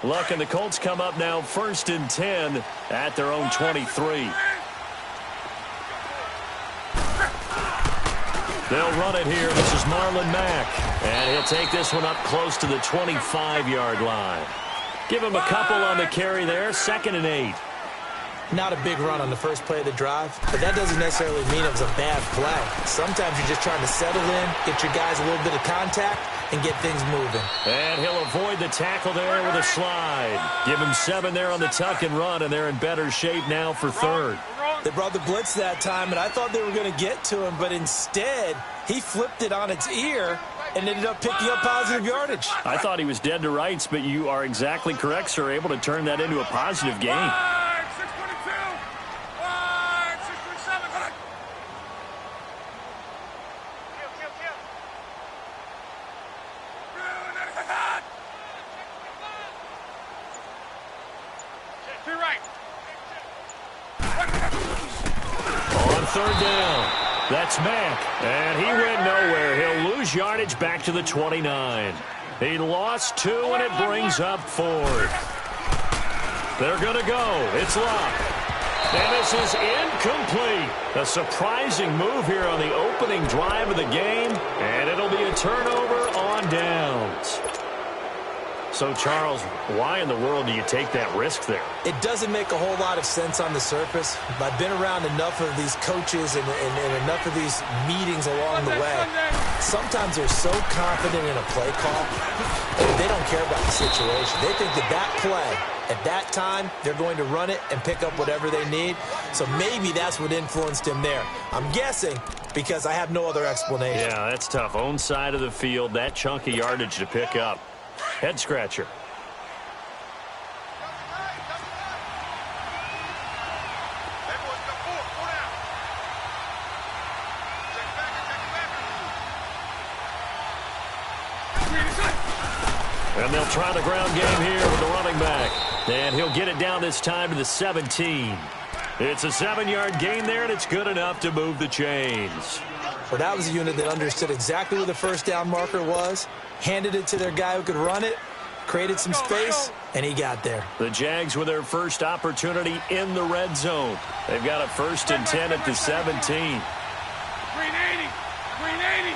Look, and the Colts come up now 1st and 10 at their own 23. They'll run it here. This is Marlon Mack. And he'll take this one up close to the 25-yard line. Give him a couple on the carry there. 2nd and 8. Not a big run on the first play of the drive, but that doesn't necessarily mean it was a bad play. Sometimes you're just trying to settle in, get your guys a little bit of contact, and get things moving. And he'll avoid the tackle there with a slide. Give him 7 there on the tuck and run, and they're in better shape now for 3rd. They brought the blitz that time, and I thought they were going to get to him, but instead, he flipped it on its ear and ended up picking up positive yardage. I thought he was dead to rights, but you are exactly correct, sir. Able to turn that into a positive gain. On 3rd down, that's Mack, and he went nowhere. He'll lose yardage back to the 29. He lost 2, and it brings up 4th. They're going to go. It's locked. And this is incomplete. A surprising move here on the opening drive of the game, and it'll be a turnover on downs. So, Charles, why in the world do you take that risk there? It doesn't make a whole lot of sense on the surface. But I've been around enough of these coaches and enough of these meetings along the way. Sometimes they're so confident in a play call that they don't care about the situation. They think that play, at that time, they're going to run it and pick up whatever they need. So maybe that's what influenced him there. I'm guessing because I have no other explanation. Yeah, that's tough. Own side of the field, that chunk of yardage to pick up. Head scratcher. And they'll try the ground game here with the running back. And he'll get it down this time to the 17. It's a 7-yard gain there, and it's good enough to move the chains. Well, that was a unit that understood exactly where the first down marker was, handed it to their guy who could run it, created some space, and he got there. The Jags with their first opportunity in the red zone. They've got a 1st and 10 at the 17. Green 80. Green 80.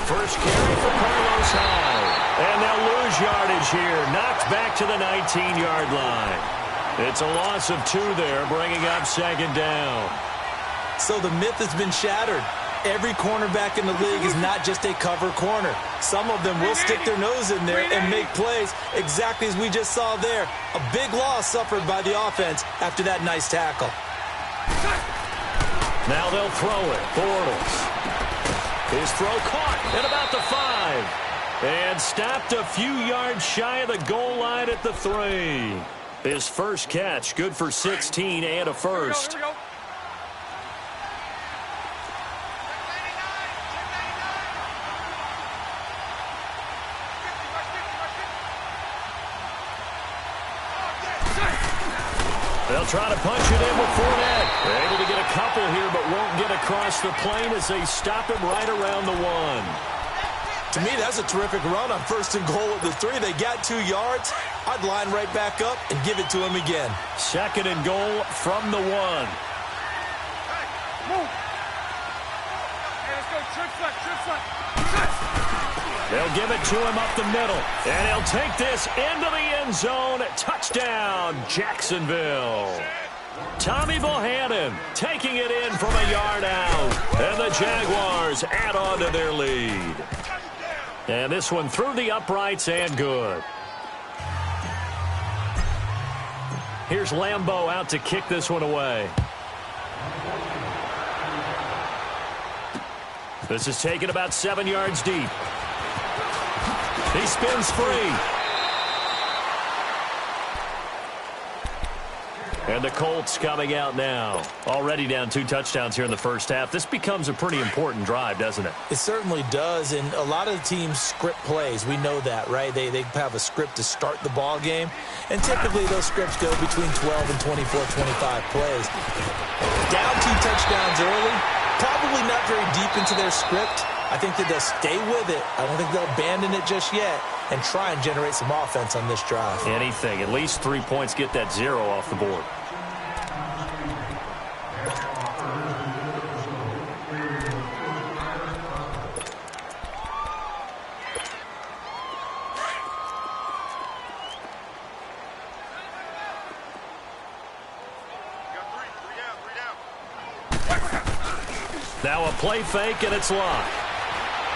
First carry for Carlos Hyde. And they'll lose yardage here. Knocked back to the 19-yard line. It's a loss of 2 there, bringing up 2nd down. So the myth has been shattered. Every cornerback in the league is not just a cover corner. Some of them will stick their nose in there and make plays exactly as we just saw there. A big loss suffered by the offense after that nice tackle. Now they'll throw it. Bortles. His throw caught at about the 5. And stopped a few yards shy of the goal line at the 3. His first catch, good for 16 and a first. Here we go. They'll try to punch it in with Fournette. They're able to get a couple here, but won't get across the plane as they stop him right around the 1. To me, that's a terrific run on 1st and goal at the 3. They got 2 yards. I'd line right back up and give it to him again. 2nd and goal from the 1. Hey, move. Hey, let's go. Trip flat, trip flat. Trip. They'll give it to him up the middle. And he'll take this into the end zone. Touchdown, Jacksonville. Tommy Bohannon taking it in from a yard out. And the Jaguars add on to their lead. And this one through the uprights and good. Here's Lambeau out to kick this one away. This is taken about 7 yards deep. He spins free. And the Colts coming out now. Already down 2 touchdowns here in the first half. This becomes a pretty important drive, doesn't it? It certainly does, and a lot of the teams script plays. We know that, right? They have a script to start the ball game, and typically those scripts go between 12 and 24, 25 plays. Down 2 touchdowns early, probably not very deep into their script. I think that they'll stay with it. I don't think they'll abandon it just yet. and try and generate some offense on this drive. Anything. At least 3 points. Get that 0 off the board. Now a play fake, and it's locked.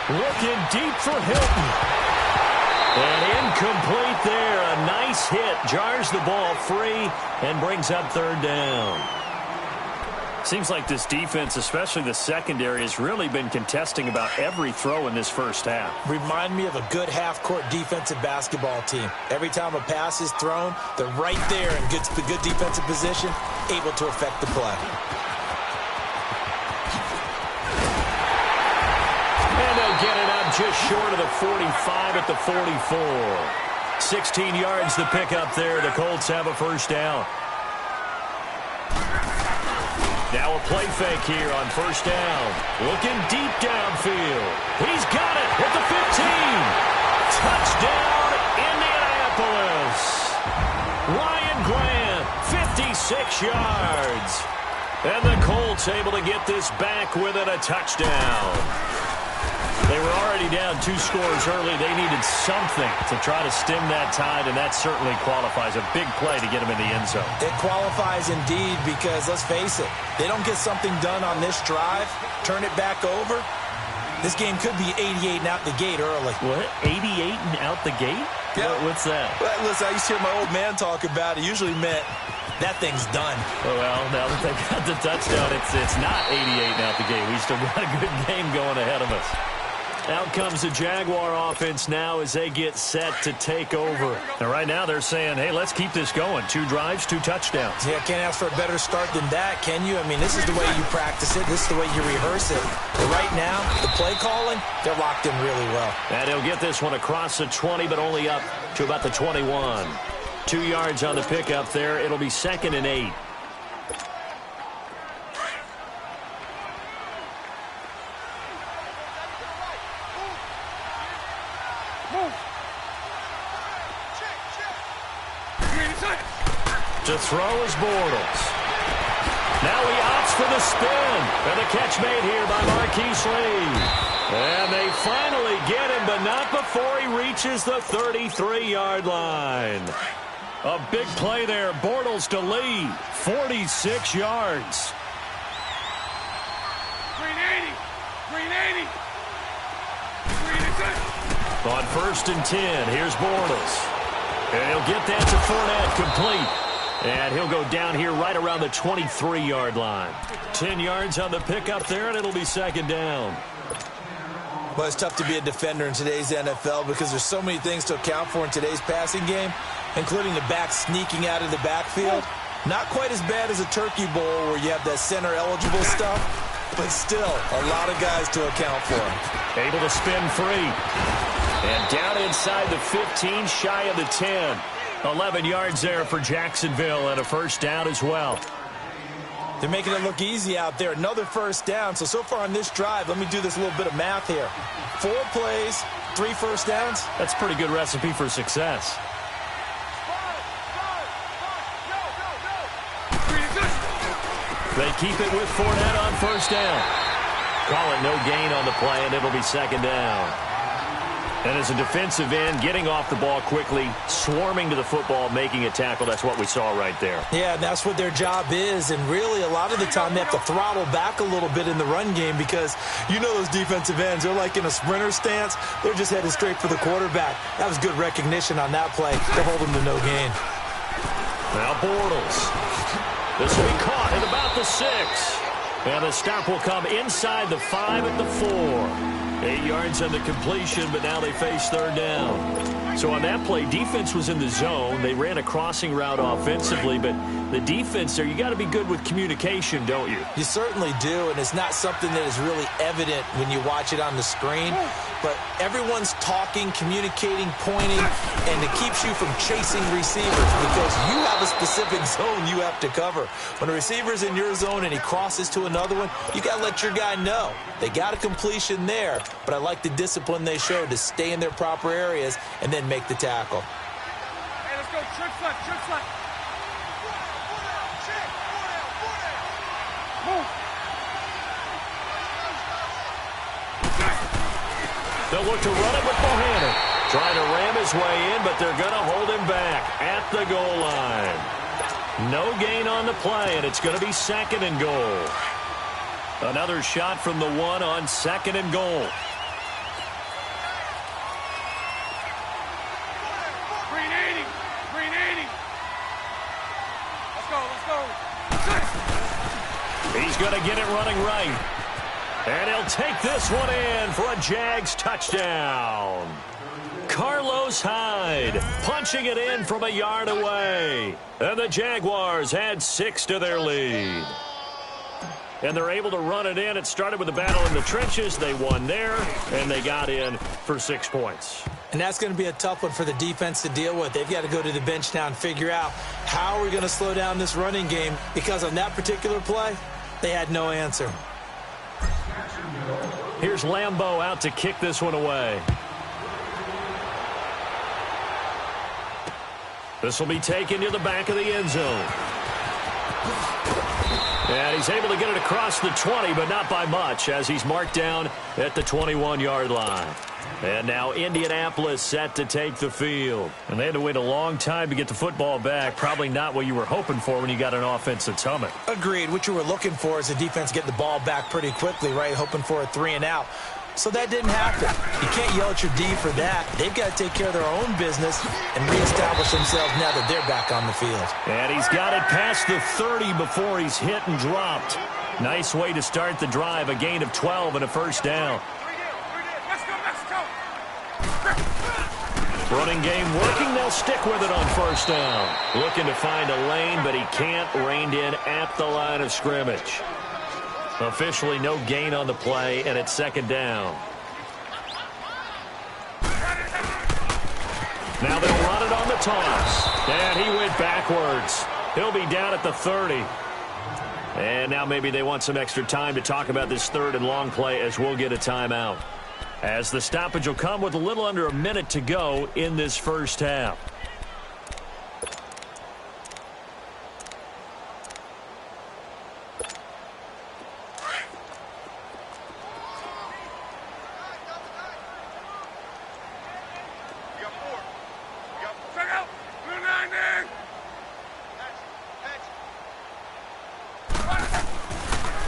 Looking deep for Hilton. And incomplete there. A nice hit. Jars the ball free and brings up third down. Seems like this defense, especially the secondary, has really been contesting about every throw in this first half. Remind me of a good half-court defensive basketball team. Every time a pass is thrown, they're right there in good defensive position, able to affect the play. And they'll get it up just short of the 45 at the 44. 16 yards to pick up there. The Colts have a first down. Now a play fake here on first down. Looking deep downfield. He's got it at the 15. Touchdown, Indianapolis. Ryan Grant, 56 yards. And the Colts able to get this back with it, a touchdown. They were already down 2 scores early. They needed something to try to stem that tide, and that certainly qualifies. A big play to get them in the end zone. It qualifies indeed because, let's face it, they don't get something done on this drive, turn it back over, this game could be 88 and out the gate early. What? 88 and out the gate? Yeah. What's that? Well, listen, I used to hear my old man talk about it. Usually meant that thing's done. Well, now that they got the touchdown, it's not 88 and out the gate. We still got a good game going ahead of us. Out comes the Jaguar offense now as they get set to take over. And right now they're saying, hey, let's keep this going. 2 drives, 2 touchdowns. Yeah, can't ask for a better start than that, can you? I mean, this is the way you practice it. This is the way you rehearse it. But right now, the play calling, they're locked in really well. And he'll get this one across the 20, but only up to about the 21. 2 yards on the pickup there. It'll be 2nd and 8. To throw is Bortles. Now he opts for the spin. And the catch made here by Marquise Lee. And they finally get him, but not before he reaches the 33-yard line. A big play there. Bortles to Lee. 46 yards. Green 80. Green 80. Green is it. On 1st and 10, here's Bortles. And he'll get that to Fournette, complete. And he'll go down here right around the 23-yard line. 10 yards on the pickup there, and it'll be 2nd down. Well, it's tough to be a defender in today's NFL because there's so many things to account for in today's passing game, including the back sneaking out of the backfield. Not quite as bad as a turkey bowl where you have that center-eligible stuff, but still a lot of guys to account for. Able to spin free. And down inside the 15, shy of the 10. 11 yards there for Jacksonville and a first down as well. They're making it look easy out there. Another first down. So far on this drive, let me do this little bit of math here. 4 plays, 3 first downs. That's a pretty good recipe for success. They keep it with Fournette on first down. Call it no gain on the play, and it'll be 2nd down. And as a defensive end, getting off the ball quickly, swarming to the football, making a tackle, that's what we saw right there. Yeah, and that's what their job is. And really, a lot of the time, they have to throttle back a little bit in the run game because you know those defensive ends, they're like in a sprinter stance. They're just headed straight for the quarterback. That was good recognition on that play to hold them to no gain. Now Bortles. This will be caught at about the 6. And the stop will come inside the 5 at the 4. 8 yards on the completion, but now they face 3rd down. So on that play, defense was in the zone. They ran a crossing route offensively, but the defense there, you got to be good with communication, don't you? You certainly do, and it's not something that is really evident when you watch it on the screen. But everyone's talking, communicating, pointing, and it keeps you from chasing receivers because you have a specific zone you have to cover. When a receiver's in your zone and he crosses to another one, you got to let your guy know. They got a completion there. but I like the discipline they showed to stay in their proper areas and then make the tackle. Hey, let's go. Trick flat, trick flat. Move. They'll look to run it with Bohannon. Trying to ram his way in, but they're going to hold him back at the goal line. No gain on the play, and it's going to be 2nd and goal. Another shot from the 1 on 2nd and goal. Green 80. Green 80. Let's go, let's go. He's going to get it running right. And he'll take this one in for a Jags touchdown. Carlos Hyde punching it in from a yard away. And the Jaguars had 6 to their lead. And they're able to run it in. It started with a battle in the trenches. They won there, and they got in for 6 points. And that's going to be a tough one for the defense to deal with. They've got to go to the bench now and figure out how are we going to slow down this running game, because on that particular play, they had no answer. Here's Lambeau out to kick this one away. This will be taken to the back of the end zone. And he's able to get it across the 20, but not by much, as he's marked down at the 21-yard line. And now Indianapolis set to take the field. And they had to wait a long time to get the football back. Probably not what you were hoping for when you got an offense that's humming. Agreed. What you were looking for is the defense getting the ball back pretty quickly, right? Hoping for a 3-and-out. So that didn't happen. You can't yell at your D for that. They've got to take care of their own business and reestablish themselves now that they're back on the field. And he's got it past the 30 before he's hit and dropped. Nice way to start the drive. A gain of 12 and a first down. Let's go, Mexico. Running game working. They'll stick with it on first down. Looking to find a lane, but he can't. Reined in at the line of scrimmage. Officially no gain on the play, and it's 2nd down. Now they'll run it on the toss. And he went backwards. He'll be down at the 30. And now maybe they want some extra time to talk about this 3rd and long play, as we'll get a timeout. As the stoppage will come with a little under a minute to go in this first half.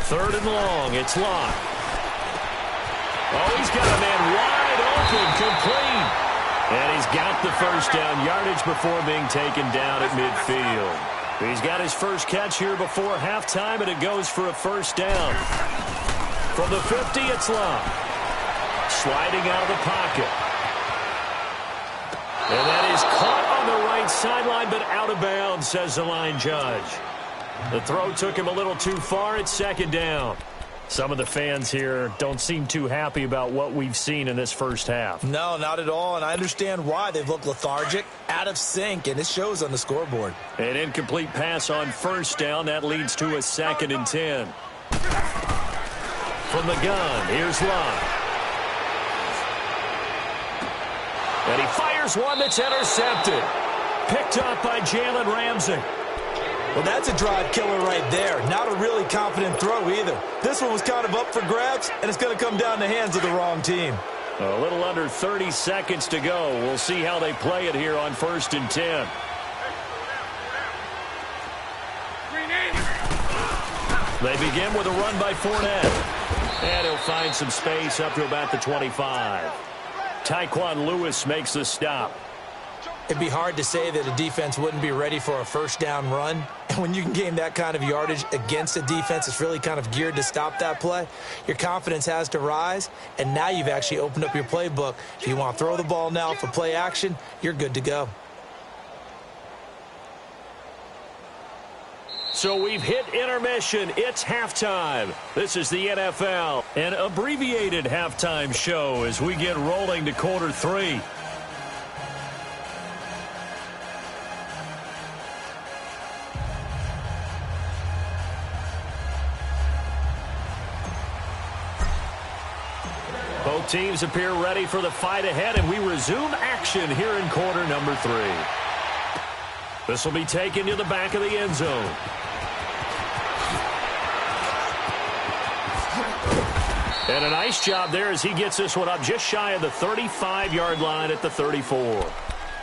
Third and long. It's locked. Oh, he's got a man wide open, complete. And he's got the first down yardage before being taken down at midfield. He's got his first catch here before halftime, and it goes for a first down. From the 50, it's locked. Sliding out of the pocket. And that is caught on the right sideline, but out of bounds, says the line judge. The throw took him a little too far. It's 2nd down. Some of the fans here don't seem too happy about what we've seen in this first half. No, not at all, and I understand why. They've looked lethargic, out of sync, and it shows on the scoreboard. An incomplete pass on first down. That leads to a 2nd and 10. From the gun, here's Love. And he fires one that's intercepted. Picked up by Jalen Ramsey. Well, that's a drive killer right there. Not a really confident throw either. This one was kind of up for grabs, and it's going to come down the hands of the wrong team. A little under 30 seconds to go. We'll see how they play it here on 1st and 10. They begin with a run by Fournette. And he'll find some space up to about the 25. Tyquan Lewis makes the stop. It'd be hard to say that a defense wouldn't be ready for a first down run. And when you can gain that kind of yardage against a defense that's really kind of geared to stop that play, your confidence has to rise, and now you've actually opened up your playbook. If you want to throw the ball now for play action, you're good to go. So we've hit intermission. It's halftime. This is the NFL, an abbreviated halftime show as we get rolling to quarter 3. Both teams appear ready for the fight ahead, and we resume action here in quarter number 3. This will be taken to the back of the end zone. And a nice job there as he gets this one up just shy of the 35-yard line at the 34.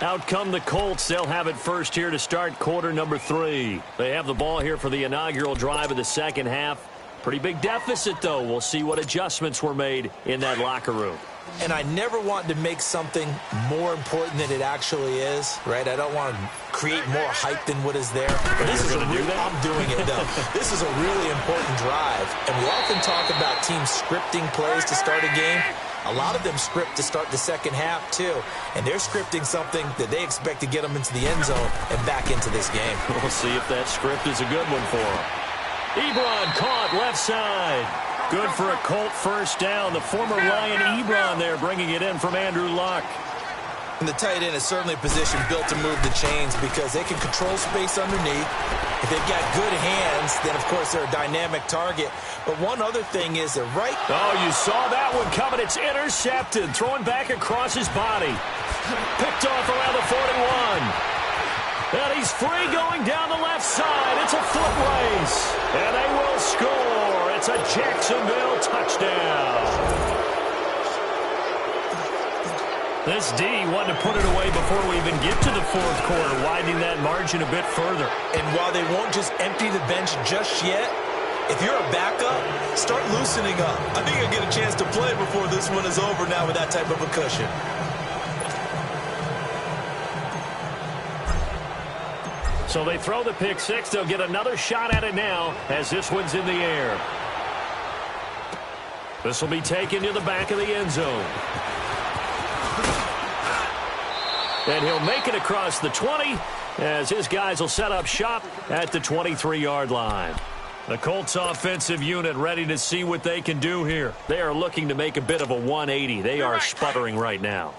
Out come the Colts. They'll have it first here to start quarter number 3. They have the ball here for the inaugural drive of the second half. Pretty big deficit, though. We'll see what adjustments were made in that locker room. And I never want to make something more important than it actually is, right? I don't want to create more hype than what is there. But this is I'm doing it, though. This is a really important drive. And we often talk about teams scripting plays to start a game. A lot of them script to start the second half, too. And they're scripting something that they expect to get them into the end zone and back into this game. We'll see if that script is a good one for them. Ebron caught left side. Good for a Colt first down. The former Lion Ebron there bringing it in from Andrew Luck. And the tight end is certainly a position built to move the chains because they can control space underneath. If they've got good hands, then, of course, they're a dynamic target. But one other thing is that Oh, you saw that one coming. It's intercepted. Throwing back across his body. Picked off around the 41. And he's free going down the left side. It's a foot race. And they will score. It's a Jacksonville touchdown. This D wanted to put it away before we even get to the fourth quarter, widening that margin a bit further. And while they won't just empty the bench just yet, if you're a backup, start loosening up. I think you'll get a chance to play before this one is over now with that type of a cushion. So they throw the pick six. They'll get another shot at it now as this one's in the air. This will be taken to the back of the end zone. And he'll make it across the 20 as his guys will set up shop at the 23-yard line. The Colts offensive unit ready to see what they can do here. They are looking to make a bit of a 180. They are sputtering right now.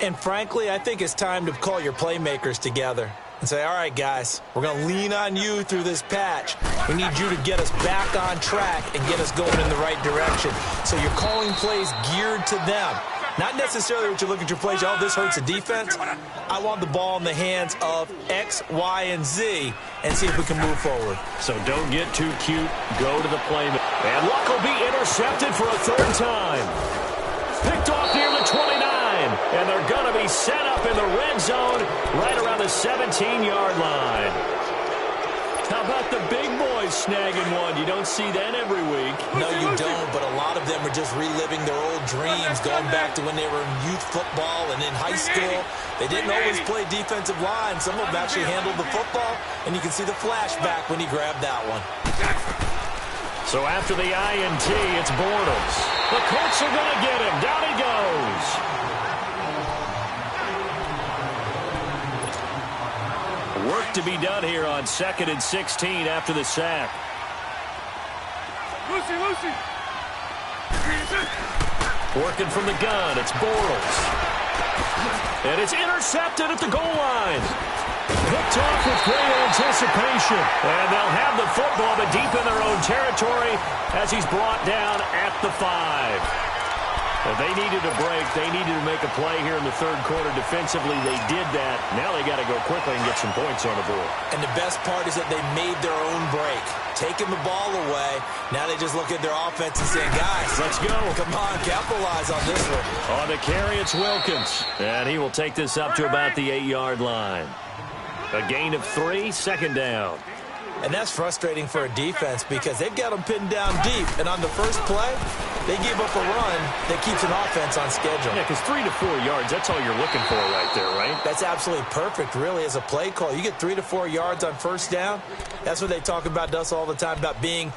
And frankly, I think it's time to call your playmakers together and say, all right, guys, we're going to lean on you through this patch. We need you to get us back on track and get us going in the right direction. So you're calling plays geared to them. Not necessarily what you look at your plays, oh, this hurts the defense. I want the ball in the hands of X, Y, and Z and see if we can move forward. So don't get too cute. Go to the playmaker. And Luck will be intercepted for a third time. Picked off near the 29. And they're going to be set up in the red zone right around the 17-yard line. How about the big boys snagging one? You don't see that every week. No, you don't, but a lot of them are just reliving their old dreams, going back to when they were in youth football and in high school. They didn't always play defensive line. Some of them actually handled the football, and you can see the flashback when he grabbed that one. So after the INT, it's Bortles. The Colts are going to get him. Down he goes. Work to be done here on 2nd and 16 after the sack. Lucy. Working from the gun, it's Bortles. And it's intercepted at the goal line. Picked off with great anticipation. And they'll have the football, but deep in their own territory as he's brought down at the 5. Well, they needed a break. They needed to make a play here in the third quarter. Defensively, they did that. Now they got to go quickly and get some points on the board. And the best part is that they made their own break. Taking the ball away. Now they just look at their offense and say, guys, let's go. Come on, capitalize on this one. On the carry, it's Wilkins. And he will take this up to about the 8-yard line. A gain of 3, second down. And that's frustrating for a defense because they've got them pinned down deep. And on the first play, they gave up a run that keeps an offense on schedule. Yeah, because 3 to 4 yards, that's all you're looking for right there, right? That's absolutely perfect, really, as a play call. You get 3 to 4 yards on first down. That's what they talk about us all the time, about being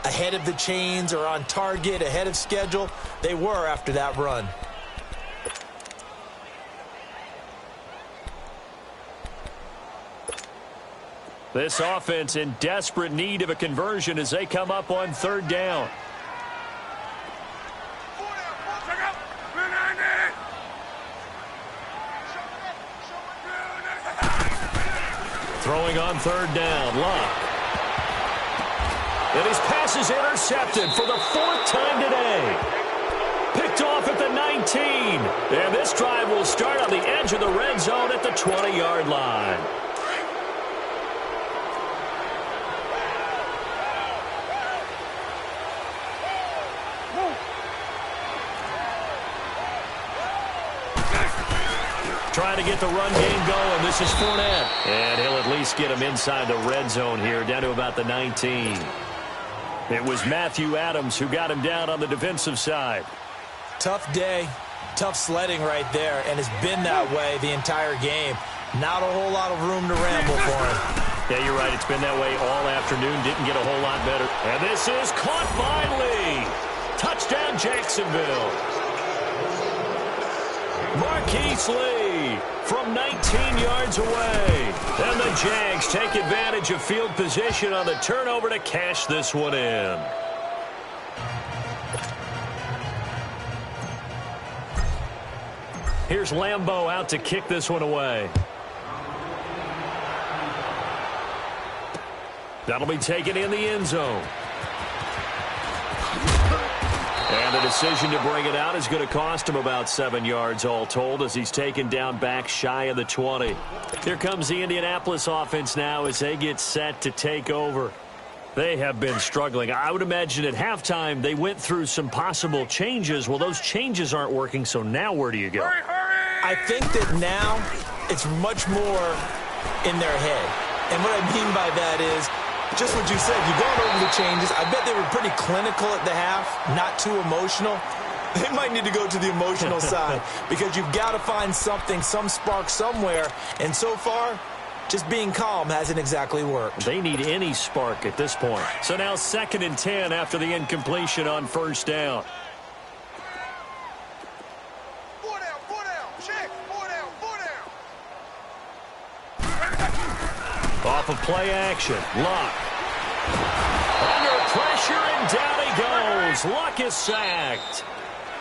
ahead of the chains or on target, ahead of schedule. They were after that run. This offense in desperate need of a conversion as they come up on third down. Throwing on third down, Luck. And his pass is intercepted for the 4th time today. Picked off 20-yard line. Trying to get the run game going. This is Fournette. And he'll at least get him inside the red zone here, down to about the 19. It was Matthew Adams who got him down on the defensive side. Tough day, tough sledding right there, and it's been that way the entire game. Not a whole lot of room to ramble for him. Yeah, you're right. It's been that way all afternoon. Didn't get a whole lot better. And this is caught by Lee. Touchdown, Jacksonville. Marquise Lee from 19 yards away. And the Jags take advantage of field position on the turnover to cash this one in. Here's Lambeau out to kick this one away. That'll be taken in the end zone. And the decision to bring it out is going to cost him about 7 yards all told as he's taken down back shy of the 20. Here comes the Indianapolis offense now as they get set to take over. They have been struggling. I would imagine at halftime they went through some possible changes. Well, those changes aren't working, so now where do you go? I think that now it's much more in their head. And what I mean by that is just what you said. You've gone over the changes. I bet they were pretty clinical at the half, not too emotional. They might need to go to the emotional side because you've got to find something, some spark somewhere. And so far, just being calm hasn't exactly worked. They need any spark at this point. So now 2nd and 10 after the incompletion on first down. Off of play action. Luck. Under pressure, and down he goes. Luck is sacked.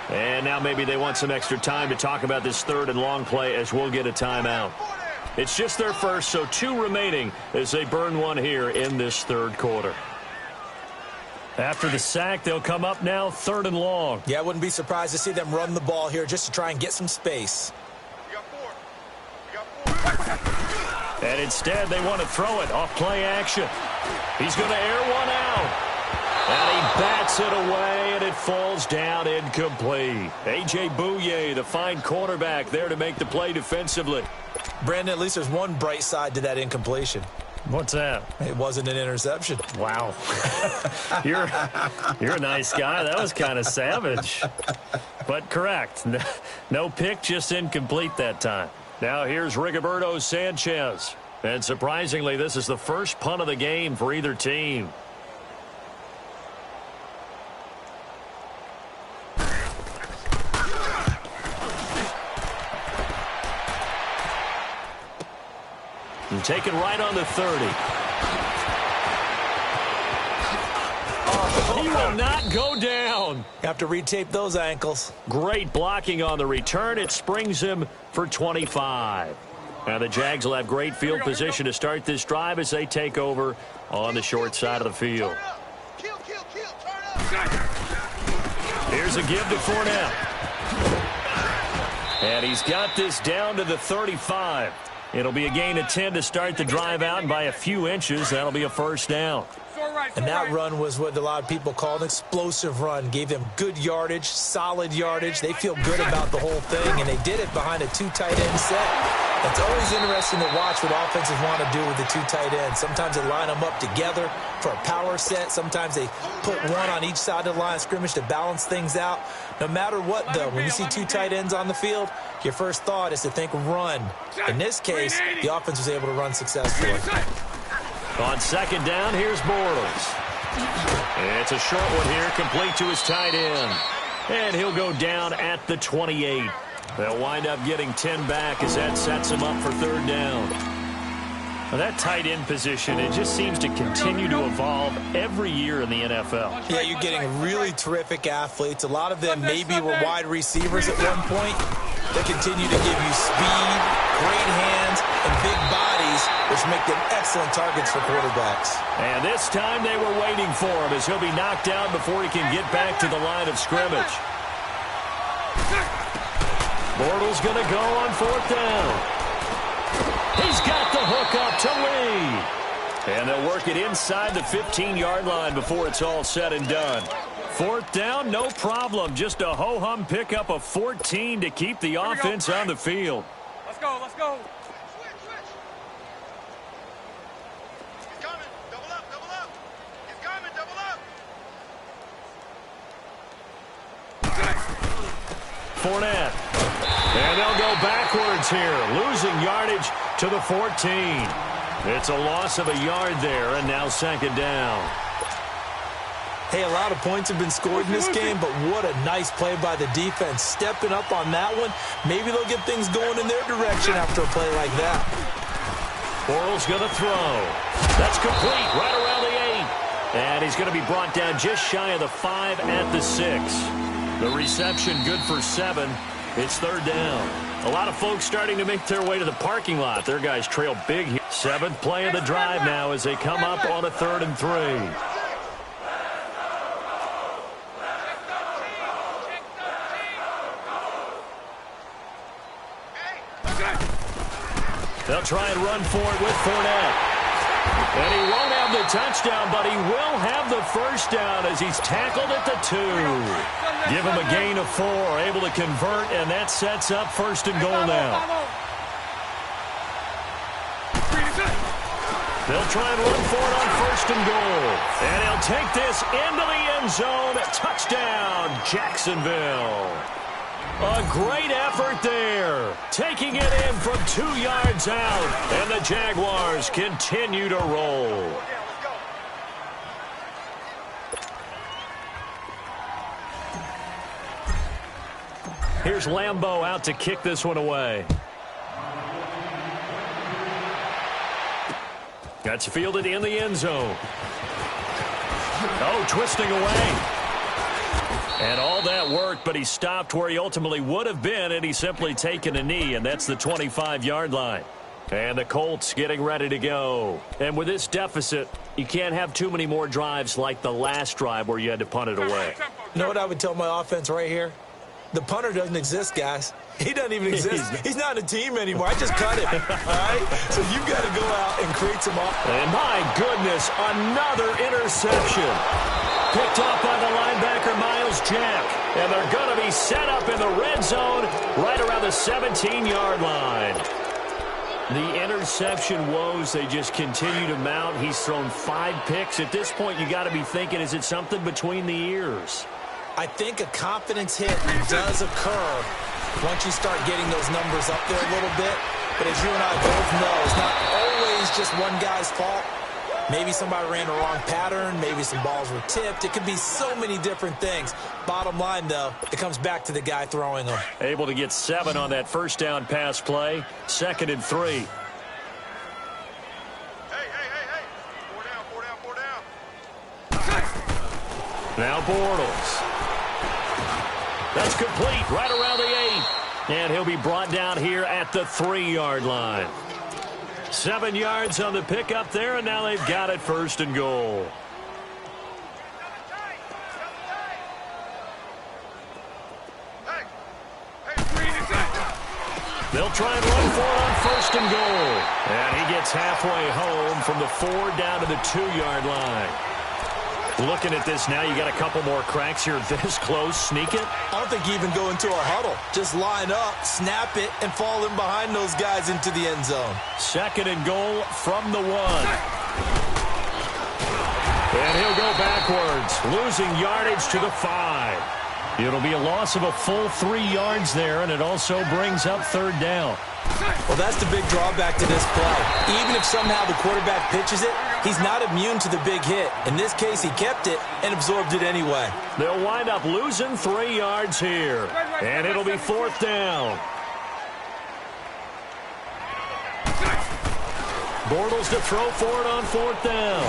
And now maybe they want some extra time to talk about this 3rd and long play as we'll get a timeout. It's just their first, so 2 remaining as they burn one here in this 3rd quarter. After the sack, they'll come up now 3rd and long. Yeah, I wouldn't be surprised to see them run the ball here just to try and get some space. And instead, they want to throw it off play action. He's going to air one out. And he bats it away, and it falls down incomplete. A.J. Bouye, the fine quarterback, there to make the play defensively. Brandon, at least there's one bright side to that incompletion. What's that? It wasn't an interception. Wow. You're a nice guy. That was kind of savage. But correct. No pick, just incomplete that time. Now here's Rigoberto Sanchez. And surprisingly, this is the first punt of the game for either team. And taken right on the 30. He will not go down. You have to retape those ankles. Great blocking on the return. It springs him for 25. Now the Jags will have great field position to start this drive as they take over on the short side of the field. Here's a give to Fournette. And he's got this down to the 35. It'll be a gain of 10 to start the drive out, and by a few inches, that'll be a first down. And that run was what a lot of people call an explosive run. Gave them good yardage, solid yardage. They feel good about the whole thing, and they did it behind a 2 tight end set. It's always interesting to watch what offenses want to do with the 2 tight ends. Sometimes they line them up together for a power set. Sometimes they put one on each side of the line of scrimmage to balance things out. No matter what, though, when you see 2 tight ends on the field, your first thought is to think run. In this case, the offense was able to run successfully. On second down, here's Bortles. It's a short one here, complete to his tight end. And he'll go down at the 28. They'll wind up getting 10 back as that sets him up for third down. Now that tight end position, it just seems to continue to evolve every year in the NFL. Yeah, you're getting really terrific athletes. A lot of them maybe were wide receivers at one point. They continue to give you speed, great hands, and big bodies, which make them excellent targets for quarterbacks. And this time they were waiting for him as he'll be knocked down before he can get back to the line of scrimmage. Bortles going to go on fourth down. He's got the hook up to Lee. And they'll work it inside the 15-yard line before it's all said and done. Fourth down, no problem. Just a ho-hum pickup of 14 to keep the offense on the field. Let's go, let's go. He's coming. Double up, double up. He's coming, double up. Fournette. And they'll go backwards here, losing yardage to the 14. It's a loss of a yard there, and now second down. Hey, a lot of points have been scored in this game, but what a nice play by the defense. Stepping up on that one, maybe they'll get things going in their direction after a play like that. Bortles going to throw. That's complete right around the 8. And he's going to be brought down just shy of the 5 at the 6. The reception good for 7. It's third down. A lot of folks starting to make their way to the parking lot. Their guys trail big here. 7th play of the drive now as they come up on a 3rd and 3. They'll try and run for it with Fournette. And he won't have the touchdown, but he will have the first down as he's tackled at the 2. Give him a gain of 4, able to convert, and that sets up 1st and goal now. They'll try and run for it on 1st and goal. And he'll take this into the end zone. Touchdown, Jacksonville. A great effort there, taking it in from 2 yards out, and the Jaguars continue to roll. Here's Lambeau out to kick this one away. That's fielded in the end zone. Oh, twisting away. And all that worked, but he stopped where he ultimately would have been, and he's simply taken a knee, and that's the 25-yard line. And the Colts getting ready to go. And with this deficit, you can't have too many more drives like the last drive where you had to punt it away. You know what I would tell my offense right here? The punter doesn't exist, guys. He doesn't even exist. He's not a team anymore. I just cut him, all right? So you've got to go out and create some offense. And my goodness, another interception. Picked off by the linebacker, Miles Jack. And they're going to be set up in the red zone right around the 17-yard line. The interception woes, they just continue to mount. He's thrown 5 picks. At this point, you got to be thinking, is it something between the ears? I think a confidence hit does occur once you start getting those numbers up there a little bit. But as you and I both know, it's not always just one guy's fault. Maybe somebody ran the wrong pattern. Maybe some balls were tipped. It could be so many different things. Bottom line, though, it comes back to the guy throwing them. Able to get 7 on that first down pass play. 2nd and 3. Hey. 4 down. Now Bortles. That's complete right around the 8. And he'll be brought down here at the 3-yard line. 7 yards on the pickup there, and now they've got it 1st and goal. They'll try and run for it on 1st and goal. And he gets halfway home from the 4 down to the 2-yard line. Looking at this now, you got a couple more cracks here this close. Sneak it. I don't think you even go into a huddle. Just line up, snap it, and fall in behind those guys into the end zone. 2nd and goal from the 1. And he'll go backwards, losing yardage to the 5. It'll be a loss of a full 3 yards there, and it also brings up 3rd down. Well, that's the big drawback to this play. Even if somehow the quarterback pitches it, he's not immune to the big hit. In this case, he kept it and absorbed it anyway. They'll wind up losing 3 yards here, and it'll be 4th down. Bortles to throw for it on 4th down.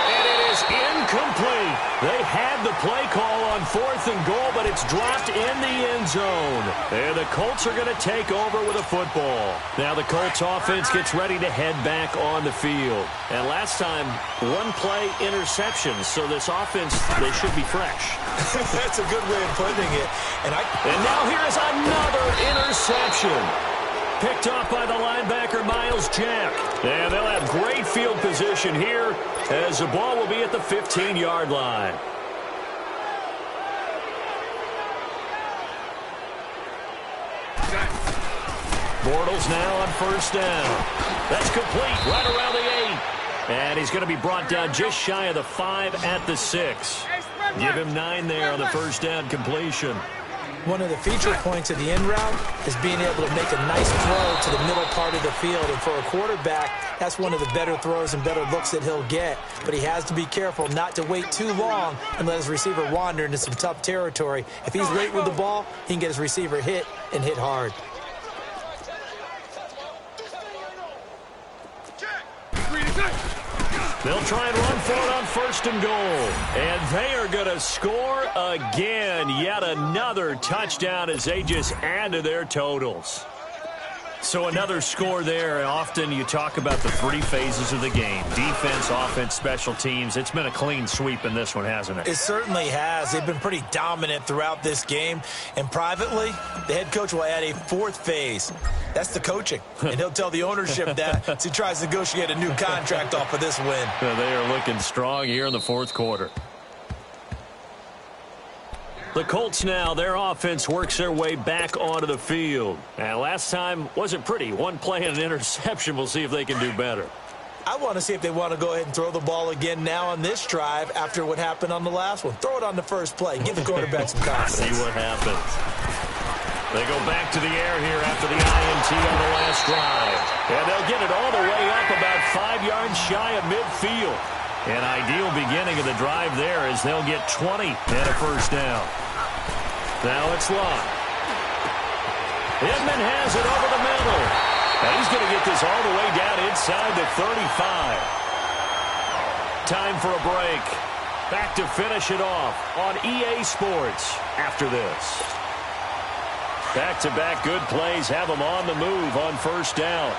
And it is incomplete. They had the play call on 4th and goal, but it's dropped in the end zone. And the Colts are going to take over with a football. Now the Colts offense gets ready to head back on the field. And last time, 1-play interception. So this offense, they should be fresh. That's a good way of putting it. And now here's another interception. Picked off by the linebacker, Miles Jack. And they'll have great field position here as the ball will be at the 15-yard line. Bortles now on first down. That's complete right around the 8. And he's going to be brought down just shy of the 5 at the 6. Give him 9 there on the first down completion. One of the feature points of the end route is being able to make a nice throw to the middle part of the field. And for a quarterback, that's one of the better throws and better looks that he'll get. But he has to be careful not to wait too long and let his receiver wander into some tough territory. If he's late with the ball, he can get his receiver hit and hit hard. They'll try and run for it on first and goal. And they are going to score again. Yet another touchdown as they just add to their totals. So another score there. Often you talk about the 3 phases of the game. Defense, offense, special teams. It's been a clean sweep in this one, hasn't it? It certainly has. They've been pretty dominant throughout this game. And privately, the head coach will add a 4th phase. That's the coaching. And he'll tell the ownership that as he tries to negotiate a new contract off of this win. They are looking strong here in the 4th quarter. The Colts now, their offense works their way back onto the field. And last time wasn't pretty. One play and an interception. We'll see if they can do better. I want to see if they want to go ahead and throw the ball again now on this drive after what happened on the last one. Throw it on the first play. Give the quarterback some confidence. See what happens. They go back to the air here after the INT on the last drive. And they'll get it all the way up about 5 yards shy of midfield. An ideal beginning of the drive there as they'll get 20 and a first down. Now it's Locke. Edmond has it over the middle. And he's going to get this all the way down inside the 35. Time for a break. Back to finish it off on EA Sports after this. Back-to-back good plays have them on the move on first down.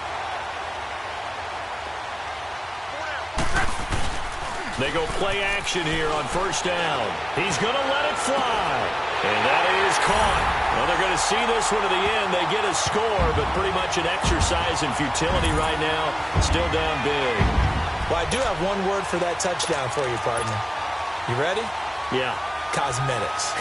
They go play action here on first down. He's going to let it fly. And that is caught. Well, they're going to see this one to the end. They get a score, but pretty much an exercise in futility right now. Still down big. Well, I do have one word for that touchdown for you, partner. You ready? Yeah. Cosmetics.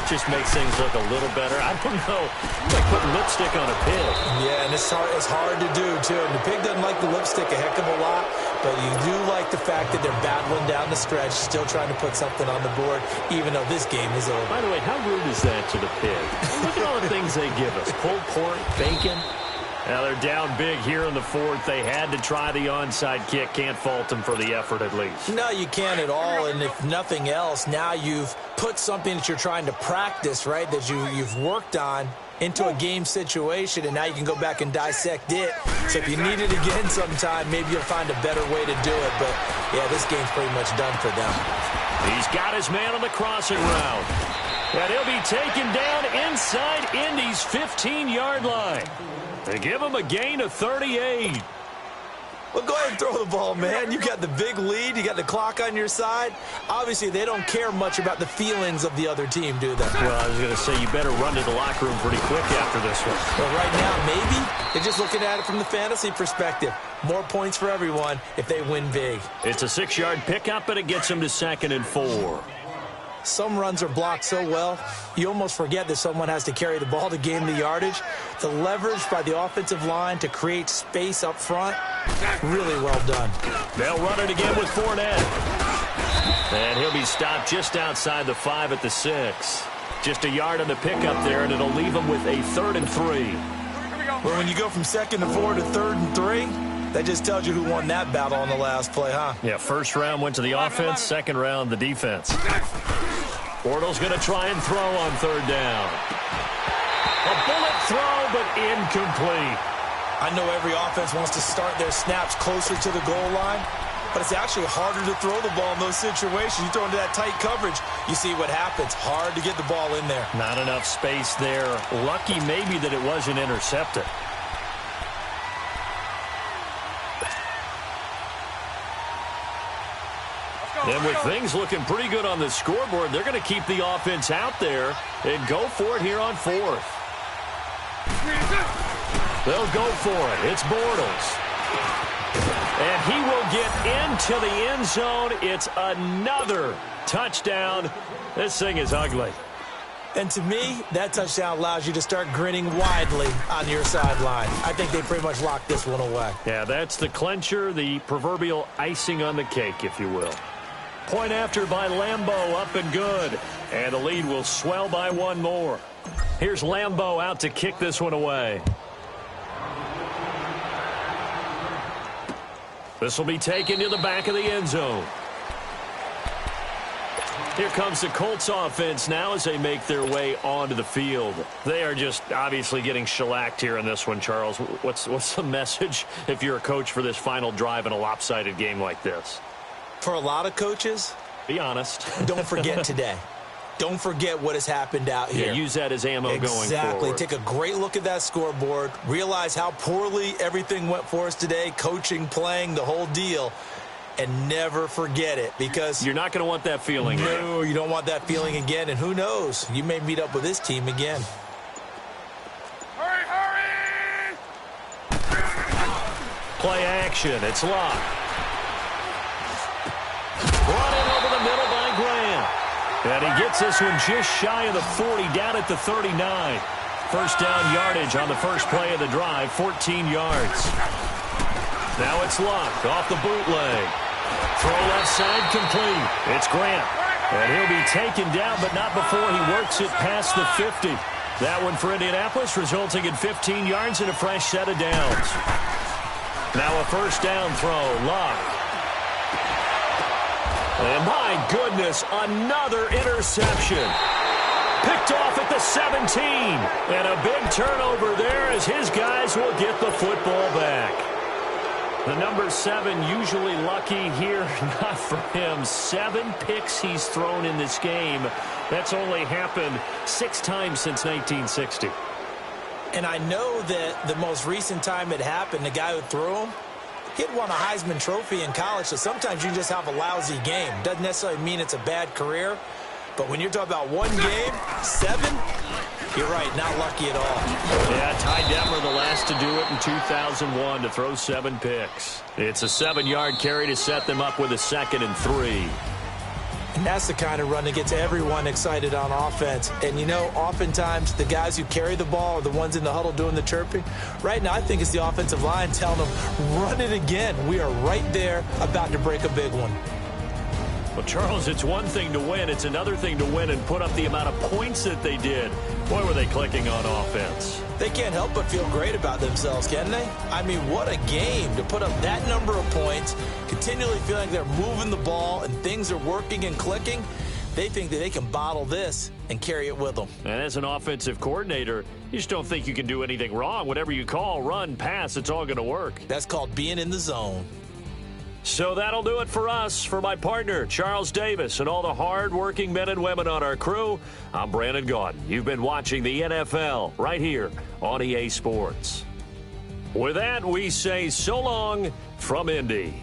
Just makes things look a little better. I don't know. It's like putting lipstick on a pig. Yeah, and it's hard to do, too. And the pig doesn't like the lipstick a heck of a lot, but you do like the fact that they're battling down the stretch, still trying to put something on the board, even though this game is over. By the way, how rude is that to the pig? Look at all the things they give us. Pulled pork, bacon. Now they're down big here in the 4th. They had to try the onside kick. Can't fault them for the effort at least. No, you can't at all. And if nothing else, now you've put something that you're trying to practice, right, that you've worked on into a game situation, and now you can go back and dissect it. So if you need it again sometime, maybe you'll find a better way to do it. But, yeah, this game's pretty much done for them. He's got his man on the crossing route. And he'll be taken down inside Indy's 15-yard line. They give him a gain of 38. Well, go ahead and throw the ball, man. You got the big lead. You got the clock on your side. Obviously, they don't care much about the feelings of the other team, do they? Well, I was going to say, you better run to the locker room pretty quick after this one. Well, right now, maybe they're just looking at it from the fantasy perspective. More points for everyone if they win big. It's a 6-yard pickup, but it gets them to 2nd and 4. Some runs are blocked so well, you almost forget that someone has to carry the ball to gain the yardage. The leverage by the offensive line to create space up front, really well done. They'll run it again with Fournette. And he'll be stopped just outside the 5 at the 6. Just a yard on the pickup there, and it'll leave him with a 3rd and 3. Well, when you go from 2nd and 4 to 3rd and 3, that just tells you who won that battle on the last play, huh? Yeah, first round went to the offense, second round the defense. Bortles going to try and throw on 3rd down. A bullet throw, but incomplete. I know every offense wants to start their snaps closer to the goal line, but it's actually harder to throw the ball in those situations. You throw into that tight coverage, you see what happens. Hard to get the ball in there. Not enough space there. Lucky maybe that it wasn't intercepted. And with things looking pretty good on the scoreboard, they're going to keep the offense out there and go for it here on 4th. They'll go for it. It's Bortles. And he will get into the end zone. It's another touchdown. This thing is ugly. And to me, that touchdown allows you to start grinning widely on your sideline. I think they pretty much locked this one away. Yeah, that's the clincher, the proverbial icing on the cake, if you will. Point after by Lambeau, up and good. And the lead will swell by one more. Here's Lambeau out to kick this one away. This will be taken to the back of the end zone. Here comes the Colts offense now as they make their way onto the field. They are just obviously getting shellacked here in this one, Charles. What's the message if you're a coach for this final drive in a lopsided game like this? For a lot of coaches, be honest. Don't forget today. Don't forget what has happened out here. Yeah, use that as ammo going forward. Exactly. Take a great look at that scoreboard. Realize how poorly everything went for us today. Coaching, playing, the whole deal. And never forget it, because you're not going to want that feeling again. No, you don't want that feeling again. And who knows? You may meet up with this team again. Hurry, hurry! Play action. It's locked. Brought in over the middle by Graham. And he gets this one just shy of the 40, down at the 39. First down yardage on the first play of the drive, 14 yards. Now it's locked off the bootleg. Throw left side complete. It's Grant. And he'll be taken down, but not before he works it past the 50. That one for Indianapolis, resulting in 15 yards and a fresh set of downs. Now a first down throw. Luck. And my goodness, another interception. Picked off at the 17. And a big turnover there as his guys will get the football back. The number 7 usually lucky here, not for him. 7 picks he's thrown in this game. That's only happened 6 times since 1960. And I know that the most recent time it happened, the guy who threw him, he'd won a Heisman Trophy in college, so sometimes you just have a lousy game. Doesn't necessarily mean it's a bad career, but when you're talking about one game, 7, you're right, not lucky at all. Yeah, Ty Detmer, the last to do it in 2001, to throw 7 picks. It's a 7-yard carry to set them up with a 2nd and 3. And that's the kind of run that gets everyone excited on offense. And, you know, oftentimes the guys who carry the ball are the ones in the huddle doing the chirping. Right now, I think it's the offensive line telling them, run it again. We are right there about to break a big one. Well, Charles, it's one thing to win. It's another thing to win and put up the amount of points that they did. Boy, were they clicking on offense. They can't help but feel great about themselves, can they? I mean, what a game to put up that number of points, continually feeling they're moving the ball and things are working and clicking. They think that they can bottle this and carry it with them. And as an offensive coordinator, you just don't think you can do anything wrong. Whatever you call, run, pass, it's all going to work. That's called being in the zone. So that'll do it for us. For my partner, Charles Davis, and all the hard-working men and women on our crew, I'm Brandon Gaudin. You've been watching the NFL right here on EA Sports. With that, we say so long from Indy.